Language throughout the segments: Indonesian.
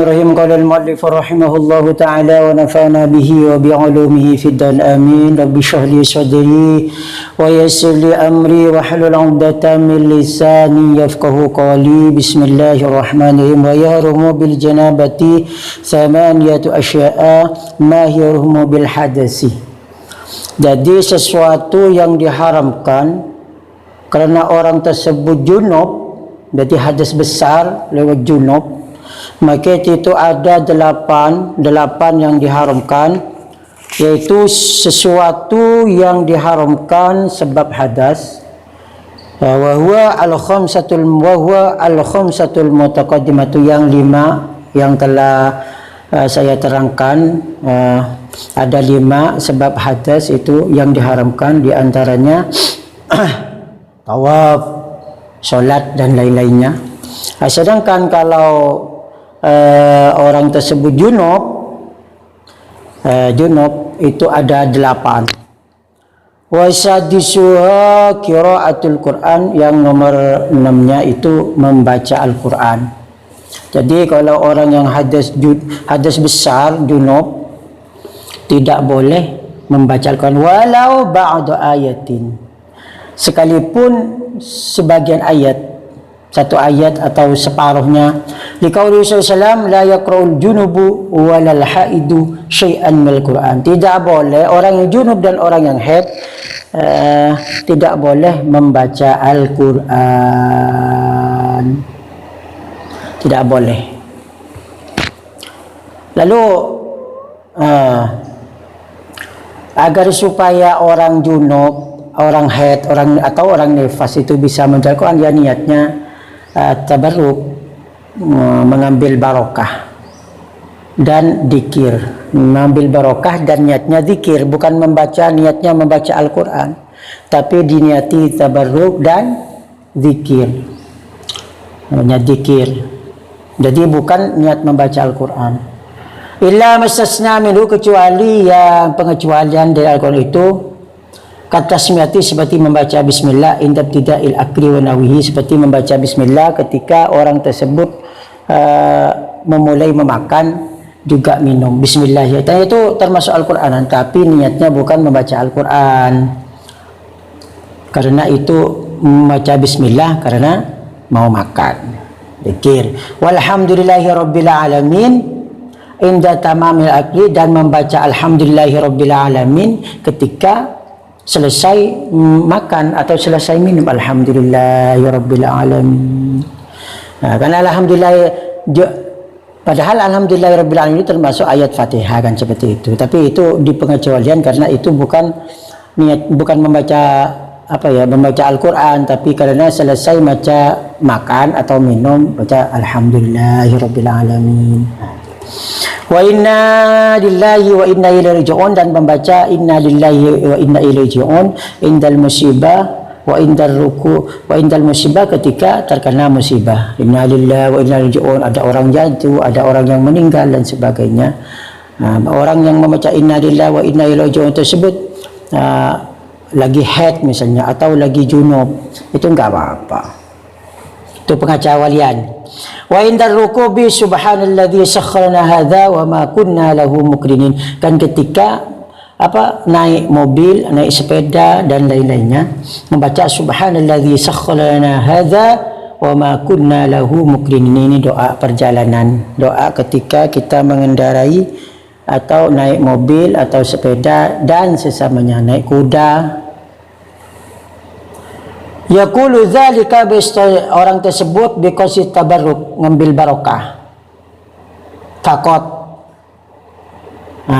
Bismillahirrahmanirrahim. Qala al-mu'allif rahimahullahu ta'ala wa nafa'na bihi wa bi'ulumihi fid dar amin. Rabbi shrah li sadri wa yassir li amri wa hlul 'uqdatam min lisani yafqahu qawli. Bismillahirrahmanirrahim. Wa yahrumu bil janabati thamaniyatu asya'a ma yahrumu bil hadasi. Jadi sesuatu yang diharamkan karena orang tersebut junub, jadi hadas besar lewat junub, maka itu ada delapan yang diharamkan, yaitu sesuatu yang diharamkan sebab hadas, wa huwa al-khamsatul mutaqaddimatu, yang lima yang telah saya terangkan. Ada lima sebab hadas itu yang diharamkan, diantaranya tawaf, solat dan lain-lainnya. Sedangkan kalau orang tersebut junub itu ada delapan. Wasadisuha qiraatul Quran, yang nomor 6-nya itu membaca Al-Quran. Jadi kalau orang yang hadas besar junub tidak boleh membaca Al-Quran walau ba'da ayatin, sekalipun sebagian ayat, satu ayat atau separuhnya. Liqauli sallallahu la yaqra'ul junubu walal haidu syai'an minal Qur'an. Tidak boleh orang yang junub dan orang yang haid tidak boleh membaca Al-Qur'an. Tidak boleh. Lalu agar supaya orang junub, orang haid, orang nifas itu bisa membaca Al-Qur'an, ya niatnya tabarruk, mengambil barokah dan zikir. Mengambil barokah dan niatnya zikir, bukan niatnya membaca Al-Quran, tapi diniati tabarruk dan zikir. Niat zikir. Jadi bukan niat membaca Al-Quran. Illa mastasna minhu, kecuali yang pengecualian dari Al-Quran itu kata tasmiyati, seperti membaca bismillah inda ibtida'il akli wa nawihi, seperti membaca bismillah ketika orang tersebut memulai memakan juga minum. Bismillah itu termasuk Al-Qur'an, tapi niatnya bukan membaca Al-Qur'an. Karena itu membaca bismillah karena mau makan. Zikir. Walhamdulillahi rabbil alamin inda tamamil akli, dan membaca alhamdulillahi rabbil alamin ketika selesai makan atau selesai minum. Alhamdulillahirabbil alamin. Karena padahal alhamdulillahirabbil alamin itu termasuk ayat Fatihah kan, seperti itu. Tapi itu di pengecualian karena itu bukan membaca membaca Al-Qur'an, tapi karena selesai baca makan atau minum baca alhamdulillahirabbil alamin. Wa inna lillahi wa inna ilaihi raji'un, dan membaca inna lillahi wa inna ilaihi raji'un indal musibah wa indal ruku wa indal musibah, ketika terkena musibah. Inna lillahi wa inna ilaihi raji'un, ada orang jatuh, ada orang yang meninggal dan sebagainya. Orang yang membaca inna lillahi wa inna ilaihi raji'un tersebut lagi haid misalnya atau lagi junub, itu enggak apa-apa. Itu pengecualian. Wa indar rukubi subhanalladzi sakharana hadza wa ma kunna lahu muqrinin, kan ketika naik mobil, naik sepeda dan lain-lainnya, membaca subhanalladzi sakharana hadza wa ma kunna lahu muqrinin. Ini doa perjalanan, doa ketika kita mengendarai atau naik mobil atau sepeda dan sesamanya, naik kuda. Yaqulu dzalika, orang tersebut biqasid tabarruk, ngambil barokah. Faqat.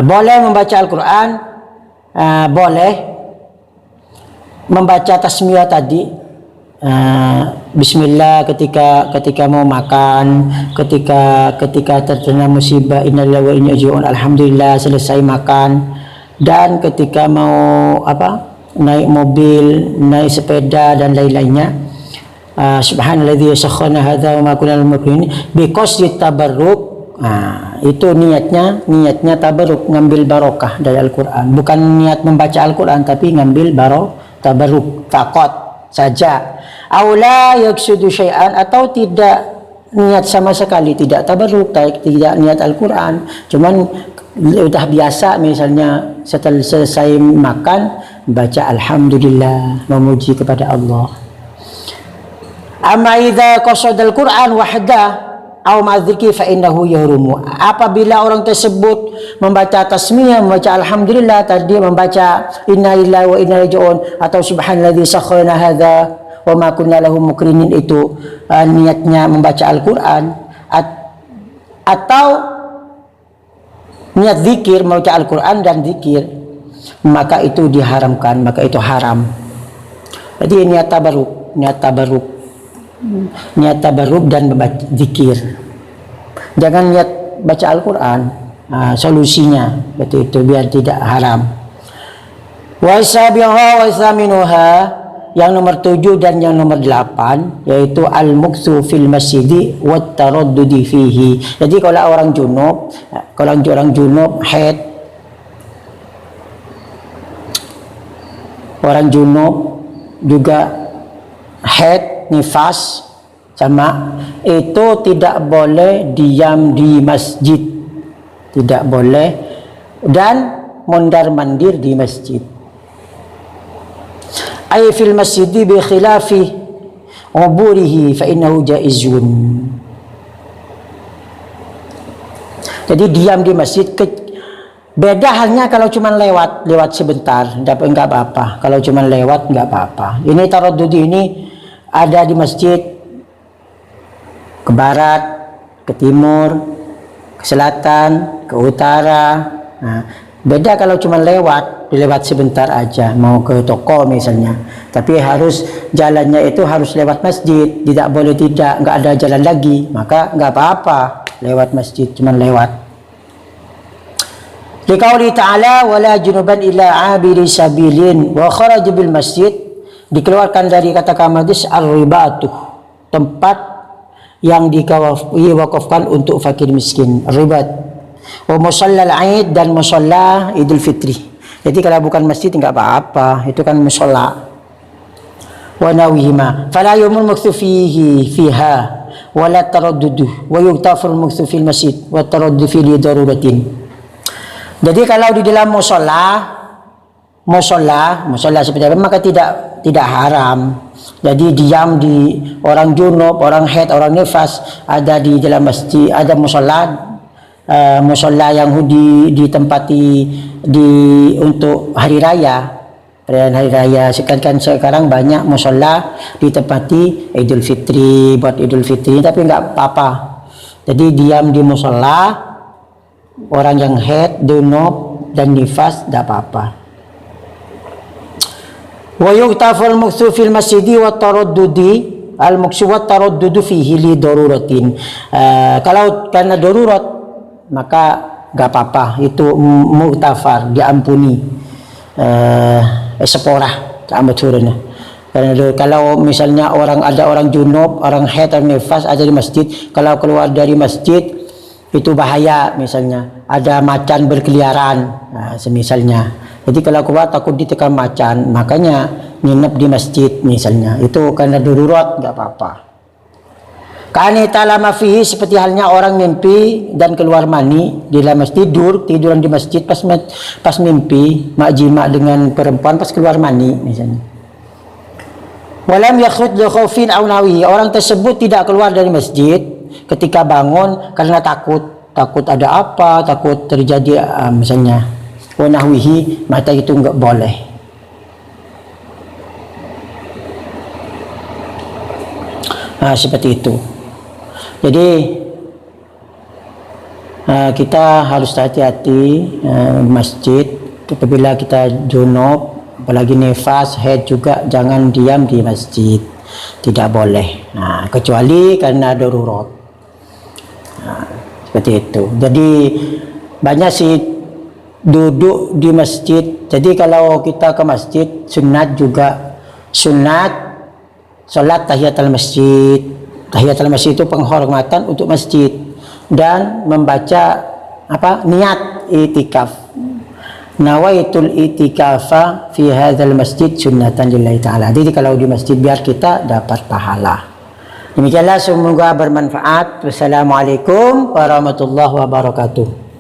Boleh membaca Al-Quran, boleh membaca tasmiyah tadi, bismillah ketika mau makan, ketika terkena musibah innalillahi wa inna ilaihi raji'un, alhamdulillah selesai makan, dan ketika mau naik mobil, naik sepeda dan lain-lainnya, subhanalladzi sakharana hadza wa ma kunna lahu muqrinin biqasdi tabarruk. Itu niatnya tabarruk, ngambil barokah dari Al-Quran, bukan niat membaca Al-Quran tapi ngambil tabarruk faqat saja. Aula yaksudu syai'an, atau tidak niat sama sekali, tidak tabarruk, tidak niat Al-Quran, cuman udah biasa misalnya setelah selesai makan baca alhamdulillah, memuji kepada Allah. Amma idza qasada al-Quran wahda aw ma'dzikri fa innahu yahrumu. Apabila orang tersebut membaca tasmiyah, membaca alhamdulillah, tadi membaca inna lillahi wa inna ilaihi raji'un atau subhanalladzi sakhkhara hadza wa ma kunna lahu muqrinin, itu niatnya membaca Al-Quran atau niat zikir, membaca Al-Quran dan zikir, maka itu diharamkan, maka itu haram. Jadi niat tabarruk dan membaca zikir. Jangan niat baca Al-Quran. Solusinya seperti itu biar tidak haram. Wa sabiha wa saminuha, yang nomor 7 dan yang nomor 8 yaitu al-muktsu fil masjidi wat taraddudi fihi. Jadi kalau orang junub haid, orang junub juga haid, nifas sama, itu tidak boleh diam di masjid, tidak boleh, dan mondar-mandir di masjid. Ay fil masjidi bi khilafi uburihi fa innahu jaizun. Jadi diam di masjid, beda halnya kalau cuma lewat sebentar, enggak apa-apa. Kalau cuma lewat enggak apa-apa. Ini taraddudi ini ada di masjid, ke barat, ke timur, ke selatan, ke utara. Nah, beda kalau cuma lewat sebentar aja, mau ke toko misalnya, tapi harus jalannya itu harus lewat masjid, tidak boleh nggak ada jalan lagi, maka nggak apa-apa lewat masjid, cuma lewat. Liqauli ta'ala wala junuban illa abiri sabilin wa kharaj bil masjid, dikeluarkan dari kata kamadis ar-ribatu, tempat yang diwakafkan untuk fakir miskin, ribat. Wa musallal Aid, dan musalla Idul Fitri. Jadi kalau bukan masjid enggak apa-apa, itu kan musalla. Wa nawihima fala yumul mukthu fiha wala taraddudu wa yughtafaru mukthu fil masjid wa taraddudu fi daruratin. Jadi kalau di dalam musalla seperti apa, maka tidak haram. Jadi diam di orang junub, orang haid, orang nifas ada di dalam masjid, ada musalla yang ditempati untuk hari raya, perayaan hari raya. Sekarang banyak musalla ditempati Idul Fitri, buat Idul Fitri, tapi enggak apa-apa. Jadi diam di musalla, orang yang haid, junub dan nifas enggak apa-apa. Wa yuktafal muktsu fil masjidi wa taraddudi al-muktsu wa taraddudu fihi li daruratin. Kalau karena darurat maka nggak apa-apa, itu muktafar, diampuni, sepora keamaturannya. Karena kalau misalnya ada orang junub, orang haid, orang nifas ada di masjid, kalau keluar dari masjid itu bahaya, misalnya ada macan berkeliaran, semisalnya. Jadi kalau keluar takut ditekan macan, makanya nginep di masjid misalnya, itu karena darurat, nggak apa-apa. Kanita lama fihi, seperti halnya orang mimpi dan keluar mani di dalam masjid, tiduran di masjid pas mimpi jima dengan perempuan pas keluar mani misalnya. Walam yakhruj li khaufin aw nawihi, orang tersebut tidak keluar dari masjid ketika bangun karena takut ada apa, takut terjadi misalnya wa nahwihi, maka itu enggak boleh. Seperti itu. Jadi kita harus hati-hati masjid. Apabila kita junub, apalagi nifas, haid juga, jangan diam di masjid, tidak boleh. Kecuali karena darurat. Seperti itu. Jadi banyak sih duduk di masjid. Jadi kalau kita ke masjid, sunat salat tahiyatul masjid. Tahiyatul masjid itu penghormatan untuk masjid, dan membaca niat itikaf. Nawaitul itikafa fi hadzal masjid sunnatan lillahi ta'ala. Jadi kalau di masjid biar kita dapat pahala. Demikianlah, semoga bermanfaat. Wassalamualaikum warahmatullahi wabarakatuh.